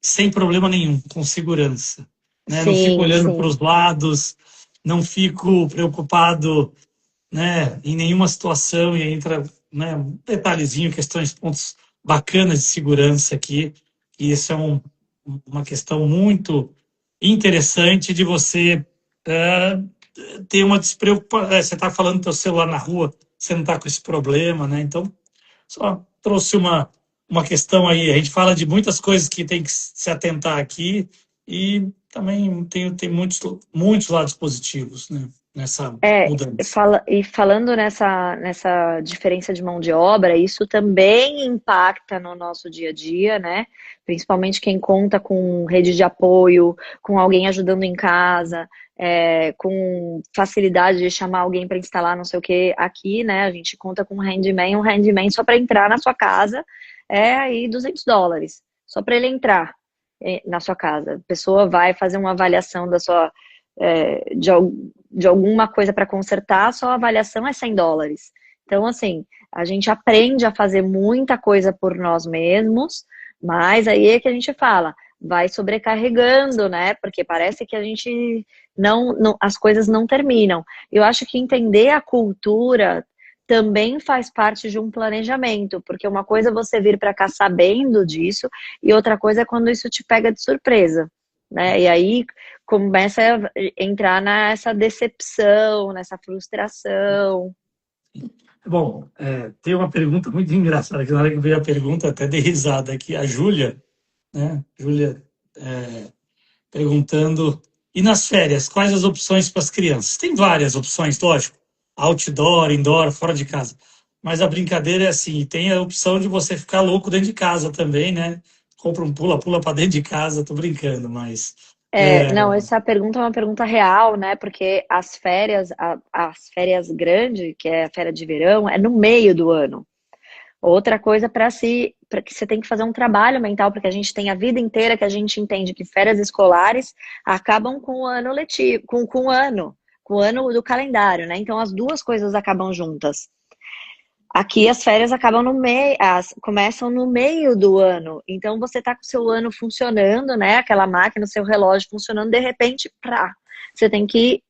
sem problema nenhum, com segurança. Né? Não fico Sim, olhando para sim. os lados, não fico preocupado, né, em nenhuma situação, e entra, né, um detalhezinho, questões, pontos bacanas de segurança aqui, e isso é uma questão muito interessante de você ter uma despreocupação. Você está falando do seu celular na rua, você não está com esse problema, né? Então, só trouxe uma questão aí. A gente fala de muitas coisas que tem que se atentar aqui e também tem muitos lados positivos, né, nessa É, mudança. e falando nessa diferença de mão de obra, isso também impacta no nosso dia a dia, né? Principalmente quem conta com rede de apoio, com alguém ajudando em casa, com facilidade de chamar alguém para instalar não sei o que aqui, né? A gente conta com um handman só para entrar na sua casa é aí US$ 200, só para ele entrar na sua casa. A pessoa vai fazer uma avaliação da sua de alguma coisa para consertar, só a avaliação é US$ 100. Então, assim, a gente aprende a fazer muita coisa por nós mesmos, mas aí é que a gente fala, vai sobrecarregando, né? Porque parece que a gente as coisas não terminam. Eu acho que entender a cultura também faz parte de um planejamento, porque uma coisa é você vir para cá sabendo disso, e outra coisa é quando isso te pega de surpresa, né? E aí começa a entrar nessa decepção, nessa frustração. Bom, tem uma pergunta muito engraçada, que na hora que veio a pergunta, até dei risada aqui. A Júlia, né? Júlia perguntando, e nas férias, quais as opções para as crianças? Tem várias opções, lógico. Outdoor, indoor, fora de casa. Mas a brincadeira é assim, tem a opção de você ficar louco dentro de casa também, né? Compra um pula-pula para dentro de casa, tô brincando, mas Não, essa pergunta é uma pergunta real, né? Porque as férias grandes, que é a férias de verão, é no meio do ano. Outra coisa para que você tem que fazer um trabalho mental, porque a gente tem a vida inteira que a gente entende que férias escolares acabam com o ano letivo, com o ano do calendário, né? Então as duas coisas acabam juntas. Aqui as férias acabam no meio, começam no meio do ano. Então você tá com o seu ano funcionando, né? Aquela máquina, o seu relógio funcionando, de repente, você tem que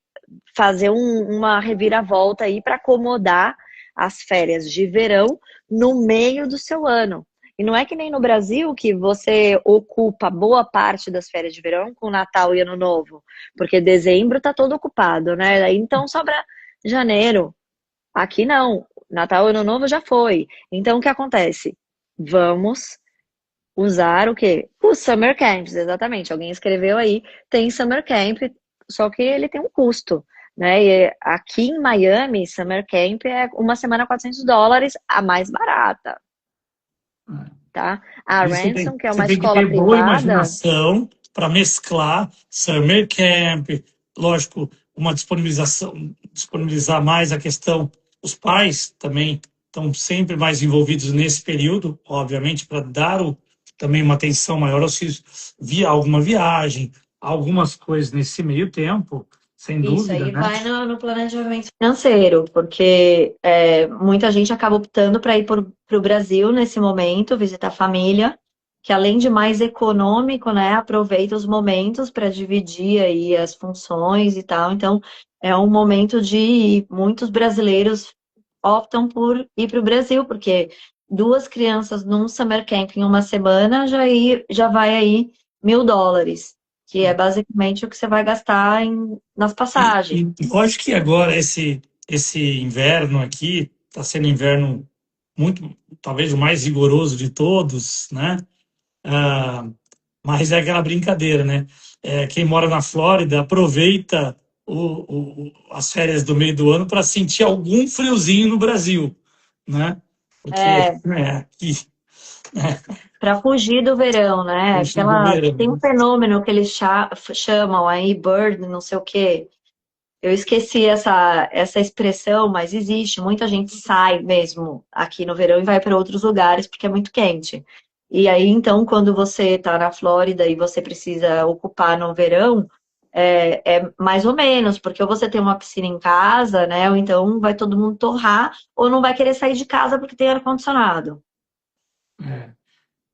fazer uma reviravolta aí para acomodar as férias de verão no meio do seu ano. E não é que nem no Brasil que você ocupa boa parte das férias de verão com Natal e Ano Novo, porque dezembro tá todo ocupado, né? Aí então sobra janeiro. Aqui não. Natal e Ano Novo já foi. Então o que acontece? Vamos usar o quê? Os summer camps, exatamente. Alguém escreveu aí, tem summer camp, só que ele tem um custo, né? E aqui em Miami, summer camp é uma semana US$ 400, a mais barata, tá? A isso Ransom, que é você uma tem que escola ter boa privada, imaginação para mesclar summer camp, lógico, uma disponibilizar mais a questão. Os pais também estão sempre mais envolvidos nesse período, obviamente, para dar também uma atenção maior aos filhos, via alguma viagem, algumas coisas nesse meio tempo, sem isso dúvida, aí né? vai no planejamento financeiro, porque muita gente acaba optando para ir para o Brasil nesse momento, visitar a família, que além de mais econômico, né, aproveita os momentos para dividir aí as funções e tal. Então, é um momento de muitos brasileiros optam por ir para o Brasil, porque 2 crianças num summer camp em uma semana já vai aí US$ 1.000, que é basicamente o que você vai gastar nas passagens. Lógico que agora esse inverno aqui está sendo inverno muito, talvez o mais rigoroso de todos, né? Ah, mas é aquela brincadeira, né? Quem mora na Flórida aproveita as férias do meio do ano para sentir algum friozinho no Brasil, né? Porque aqui, Para fugir do verão, né? puxa, do verão, Tem um fenômeno que eles chamam aí, bird, não sei o quê. Eu esqueci essa expressão, mas existe. Muita gente sai mesmo aqui no verão e vai para outros lugares porque é muito quente. E aí, então, quando você está na Flórida e você precisa ocupar no verão, é mais ou menos, porque ou você tem uma piscina em casa, né? Ou então vai todo mundo torrar, ou não vai querer sair de casa porque tem ar-condicionado.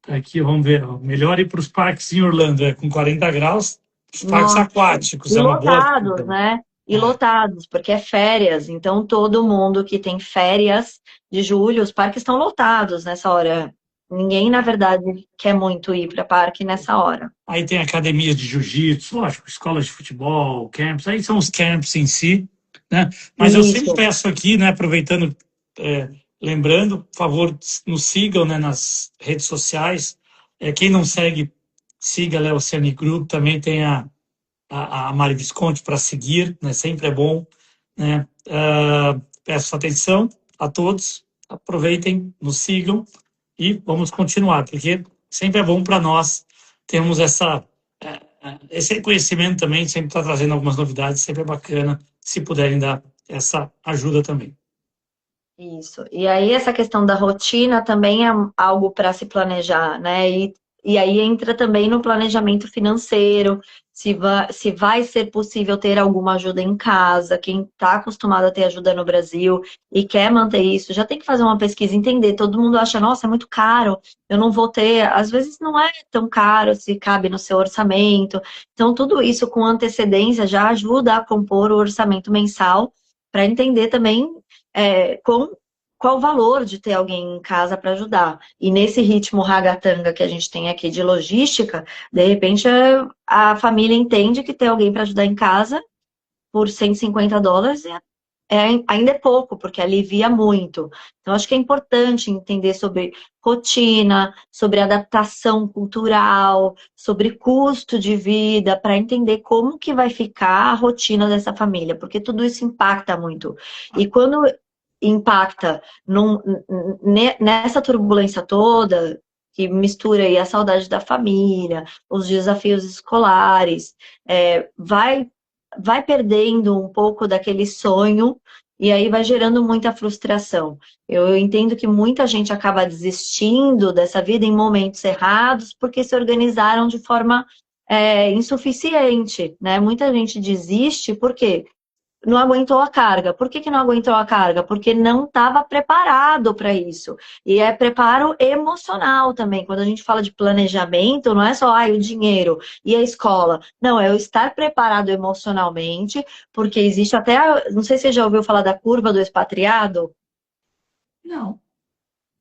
aqui vamos ver, ó, melhor ir para os parques em Orlando, com 40 graus, os parques Nossa. aquáticos, E é uma boa. lotados, né? E É. lotados, porque é férias. Então, todo mundo que tem férias de julho, os parques estão lotados nessa hora. Ninguém, na verdade, quer muito ir para parque nessa hora. Aí tem academias de jiu-jitsu, lógico, escolas de futebol, camps, aí são os camps em si, né? Mas eu sempre Isso. peço aqui, né, aproveitando, lembrando, por favor, nos sigam, né, nas redes sociais. Quem não segue, siga a Oceanic Group, também tem a Mari Visconti para seguir, né, sempre é bom, né? Peço atenção a todos, aproveitem, nos sigam e vamos continuar, porque sempre é bom para nós termos esse reconhecimento também, sempre está trazendo algumas novidades, sempre é bacana se puderem dar essa ajuda também. Isso. E aí, essa questão da rotina também é algo para se planejar, né? E aí entra também no planejamento financeiro, se vai ser possível ter alguma ajuda em casa, quem está acostumado a ter ajuda no Brasil e quer manter isso, já tem que fazer uma pesquisa, entender. Todo mundo acha, nossa, é muito caro, eu não vou ter. Às vezes não é tão caro se cabe no seu orçamento. Então, tudo isso com antecedência já ajuda a compor o orçamento mensal para entender também qual o valor de ter alguém em casa para ajudar. E nesse ritmo ragatanga que a gente tem aqui de logística, de repente a família entende que ter alguém para ajudar em casa por US$ 150 ainda é pouco, porque alivia muito. Então, acho que é importante entender sobre rotina, sobre adaptação cultural, sobre custo de vida, para entender como que vai ficar a rotina dessa família, porque tudo isso impacta muito. E quando impacta nessa turbulência toda, que mistura aí a saudade da família, os desafios escolares, vai perdendo um pouco daquele sonho e aí vai gerando muita frustração. Eu entendo que muita gente acaba desistindo dessa vida em momentos errados porque se organizaram de forma insuficiente, né? Muita gente desiste porque não aguentou a carga. Por que não aguentou a carga? Porque não estava preparado para isso. E é preparo emocional também. Quando a gente fala de planejamento, não é só o dinheiro e a escola. Não, é eu estar preparado emocionalmente, porque existe até, não sei se você já ouviu falar da curva do expatriado. Não.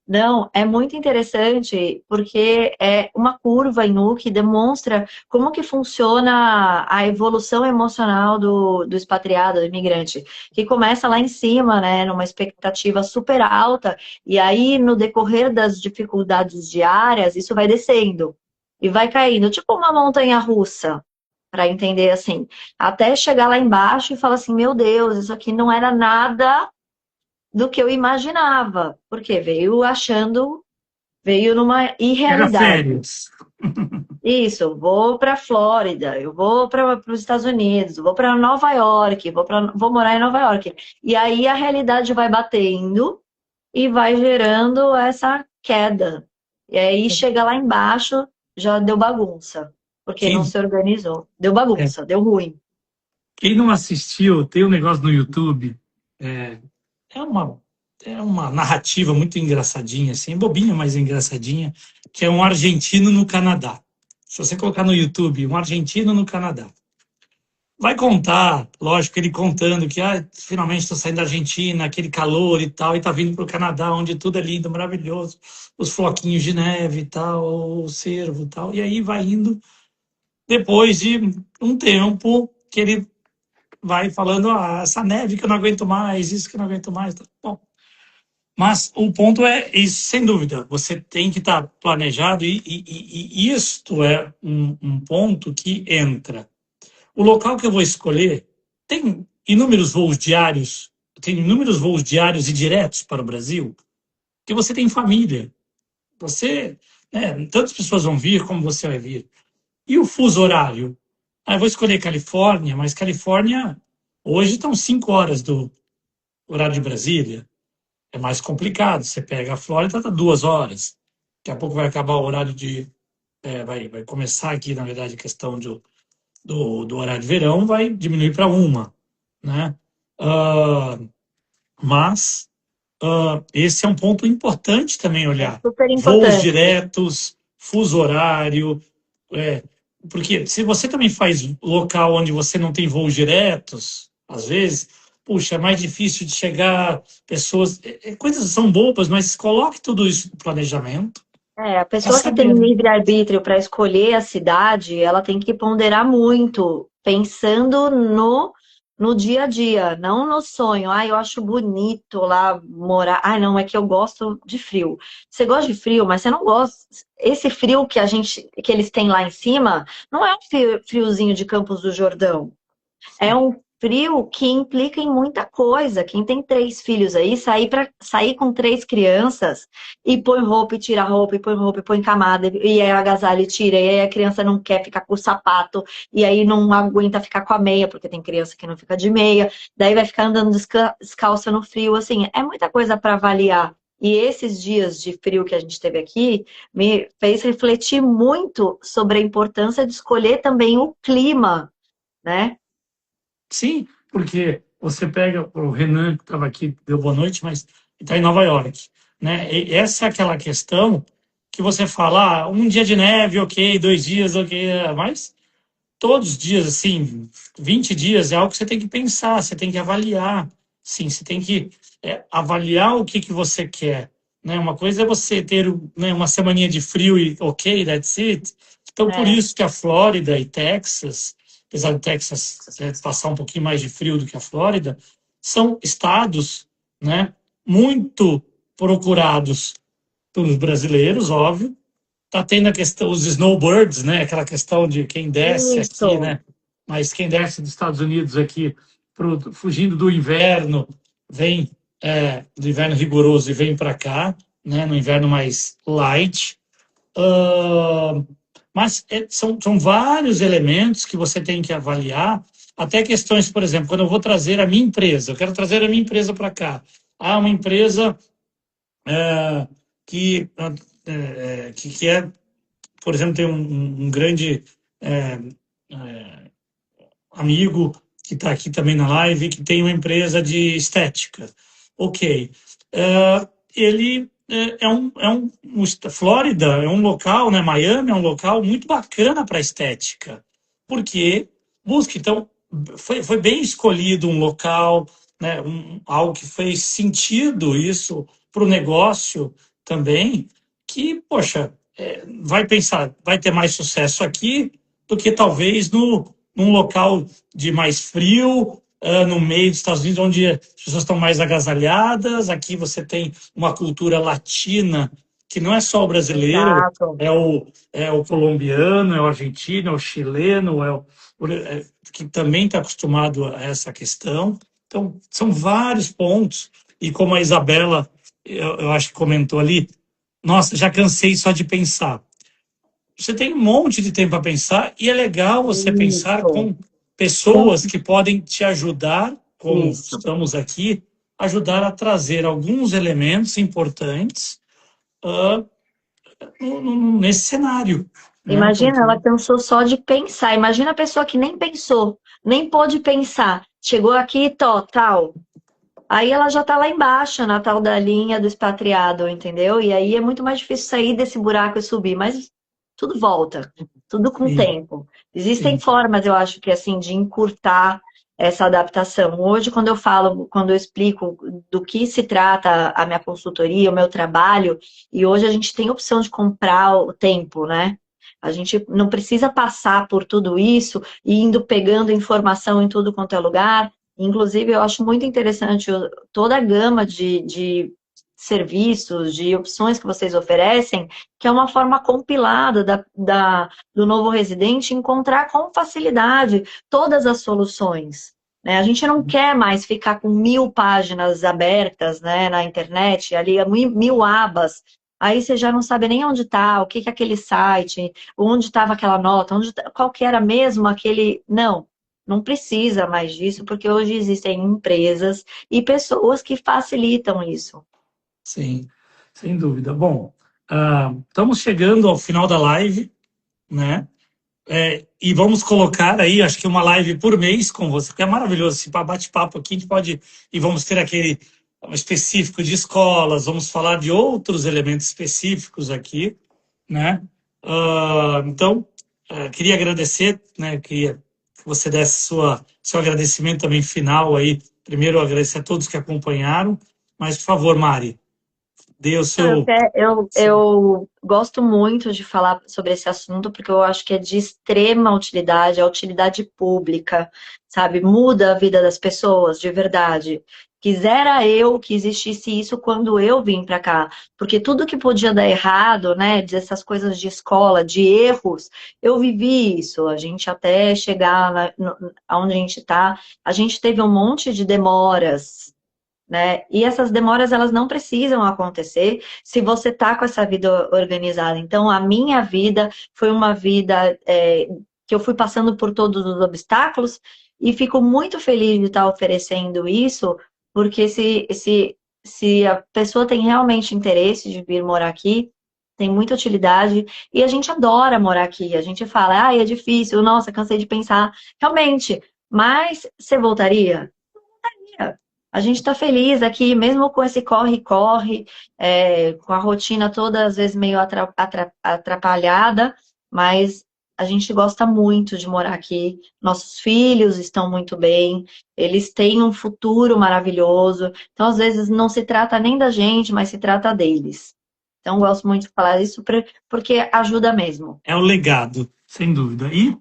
Não, é muito interessante porque é uma curva em U que demonstra como que funciona a evolução emocional do expatriado, do imigrante, que começa lá em cima, né, numa expectativa super alta, e aí no decorrer das dificuldades diárias, isso vai descendo e vai caindo, tipo uma montanha russa, para entender assim, até chegar lá embaixo e falar assim, meu Deus, isso aqui não era nada do que eu imaginava, porque veio numa Era irrealidade. férias. Isso, vou para Flórida, eu vou para os Estados Unidos, vou para Nova York, vou morar em Nova York. E aí a realidade vai batendo e vai gerando essa queda. E aí chega lá embaixo, já deu bagunça, porque não Quem, se organizou. Deu bagunça, deu ruim. quem não assistiu, tem um negócio no YouTube, é, é uma, é uma narrativa muito engraçadinha, assim, bobinha, mas engraçadinha, que é um argentino no Canadá. Se você colocar no YouTube, um argentino no Canadá. vai contar, lógico, ele contando que finalmente estou saindo da Argentina, aquele calor e tal, e tá vindo para o Canadá, onde tudo é lindo, maravilhoso, os floquinhos de neve e tal, o cervo e tal, e aí vai indo, depois de um tempo que ele vai falando, essa neve que eu não aguento mais, isso que eu não aguento mais, tá bom. Mas o ponto é, isso, sem dúvida, você tem que estar planejado, e isto é um ponto que entra. O local que eu vou escolher tem inúmeros voos diários e diretos para o Brasil, que você tem família. Você, né, tantas pessoas vão vir como você vai vir. E o fuso horário? Eu vou escolher Califórnia, mas Califórnia, hoje estão 5 horas do horário de Brasília. É mais complicado. Você pega a Flórida, está 2 horas. Daqui a pouco vai acabar o horário de. Vai começar aqui, na verdade, a questão do horário de verão, vai diminuir para 1, né? Ah, mas esse é um ponto importante também olhar. Super Voos importante. diretos, fuso horário. Porque se você também faz local onde você não tem voos diretos, às vezes, puxa, é mais difícil de chegar, pessoas. Coisas são bobas, mas coloque tudo isso no planejamento. A Tá pessoa que tem sabendo. livre-arbítrio para escolher a cidade, ela tem que ponderar muito, pensando no dia a dia, não no sonho. Eu acho bonito lá morar. Não, é que eu gosto de frio. Você gosta de frio, mas você não gosta. Esse frio que eles têm lá em cima, não é um friozinho de Campos do Jordão. É um frio que implica em muita coisa. Quem tem 3 filhos aí, sair com 3 crianças e põe roupa e tira roupa, e põe roupa e põe camada, e aí agasalha e tira, e aí a criança não quer ficar com o sapato, e aí não aguenta ficar com a meia, porque tem criança que não fica de meia, daí vai ficar andando descalça no frio, assim, é muita coisa para avaliar. E esses dias de frio que a gente teve aqui me fez refletir muito sobre a importância de escolher também o clima, né? Sim, porque você pega o Renan, que estava aqui, deu boa noite, mas está em Nova York, né? E essa é aquela questão que você fala, um dia de neve, ok, 2 dias, ok, mas todos os dias, assim, 20 dias é algo que você tem que pensar, você tem que avaliar, sim, você tem que avaliar o que você quer, né? Uma coisa é você ter, né, uma semaninha de frio e ok, that's it. Então, por É, isso que a Flórida e Texas, apesar de Texas passar um pouquinho mais de frio do que a Flórida, são estados, né, muito procurados pelos brasileiros, óbvio. Tá tendo a questão, os snowbirds, né? Aquela questão de quem desce aqui, isso. né? Mas quem desce dos Estados Unidos aqui, fugindo do inverno, vem do inverno rigoroso e vem para cá, né? No inverno mais light. Ah, mas são vários elementos que você tem que avaliar, até questões, por exemplo, quando eu vou trazer a minha empresa, eu quero trazer a minha empresa para cá. Uma empresa é, que, que é, por exemplo, tem um grande é, é, amigo que está aqui também na live, que tem uma empresa de estética. Ok. Ele Flórida é um local, né? Miami é um local muito bacana para estética, porque busca. Então, foi bem escolhido um local, né? Algo que fez sentido isso para o negócio também, que, poxa, vai pensar, vai ter mais sucesso aqui do que talvez num local de mais frio, no meio dos Estados Unidos, onde as pessoas estão mais agasalhadas. Aqui você tem uma cultura latina, que não é só o brasileiro, Exato. é o colombiano, é o argentino, é o chileno, que também está acostumado a essa questão. Então, são vários pontos. E como a Isabela, eu acho que comentou ali, nossa, já cansei só de pensar. Você tem um monte de tempo para pensar e é legal você pensar Isso. com pessoas que podem te ajudar, como Isso. estamos aqui, ajudar a trazer alguns elementos importantes ah, nesse cenário, né? Imagina, ela Porque cansou só de pensar. Imagina a pessoa que nem pensou, nem pôde pensar. Chegou aqui, tal. Aí ela já tá lá embaixo, na tal da linha do expatriado, entendeu? E aí é muito mais difícil sair desse buraco e subir. Mas tudo volta, tudo com o Sim, tempo. Existem sim. formas, eu acho que assim, de encurtar essa adaptação. Hoje, quando eu explico do que se trata a minha consultoria, o meu trabalho, e hoje a gente tem a opção de comprar o tempo, né? A gente não precisa passar por tudo isso e indo pegando informação em tudo quanto é lugar. Inclusive, eu acho muito interessante toda a gama de serviços, de opções que vocês oferecem, que é uma forma compilada do novo residente encontrar com facilidade todas as soluções. Né? A gente não quer mais ficar com 1000 páginas abertas, né, na internet, ali 1000 abas. Aí você já não sabe nem onde está, o que é aquele site, onde estava aquela nota, qual que era mesmo aquele. Não, não precisa mais disso, porque hoje existem empresas e pessoas que facilitam isso. Sim, sem dúvida. Bom, estamos chegando ao final da live, né? E vamos colocar aí, acho que uma live por mês com você, que é maravilhoso, esse bate-papo aqui, a gente pode, e vamos ter aquele específico de escolas, vamos falar de outros elementos específicos aqui, né? Então, queria agradecer, né? Queria que você desse seu agradecimento também final aí. Primeiro, agradecer a todos que acompanharam, mas, por favor, Mari, dê o Não, seu. eu gosto muito de falar sobre esse assunto, porque eu acho que é de extrema utilidade, é utilidade pública, sabe? Muda a vida das pessoas, de verdade. Quisera eu que existisse isso quando eu vim para cá, porque tudo que podia dar errado, né, dessas coisas de escola, de erros, eu vivi isso. A gente até chegar onde a gente está, a gente teve um monte de demoras, né? E essas demoras, elas não precisam acontecer se você tá com essa vida organizada. Então, a minha vida foi uma vida que eu fui passando por todos os obstáculos e fico muito feliz de estar oferecendo isso, porque se a pessoa tem realmente interesse de vir morar aqui, tem muita utilidade e a gente adora morar aqui. A gente fala, é difícil, nossa, cansei de pensar. Realmente, mas você voltaria? A gente está feliz aqui, mesmo com esse corre-corre, com a rotina toda às vezes meio atrapalhada, mas a gente gosta muito de morar aqui. Nossos filhos estão muito bem, eles têm um futuro maravilhoso. Então, às vezes, não se trata nem da gente, mas se trata deles. Então, gosto muito de falar isso porque ajuda mesmo. É o legado, sem dúvida. E,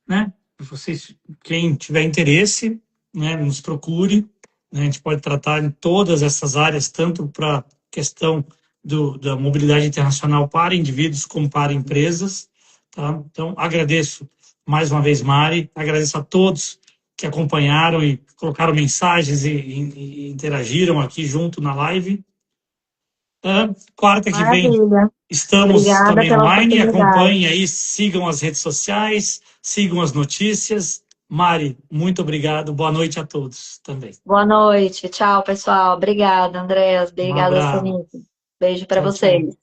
né, vocês, quem tiver interesse, né, nos procure. Né, a gente pode tratar em todas essas áreas, tanto para a questão da mobilidade internacional para indivíduos como para empresas. Tá? Então, agradeço mais uma vez, Mari. Agradeço a todos que acompanharam e colocaram mensagens e interagiram aqui junto na live. Quarta que vem Maravilha. estamos Obrigada também pela online. oportunidade. Acompanhem aí, sigam as redes sociais, sigam as notícias. Mari, muito obrigado. Boa noite a todos também. Boa noite. Tchau, pessoal. Obrigada, Andréas. Um Obrigada, abraço. Sonita. Beijo para Tchau, tchau. vocês.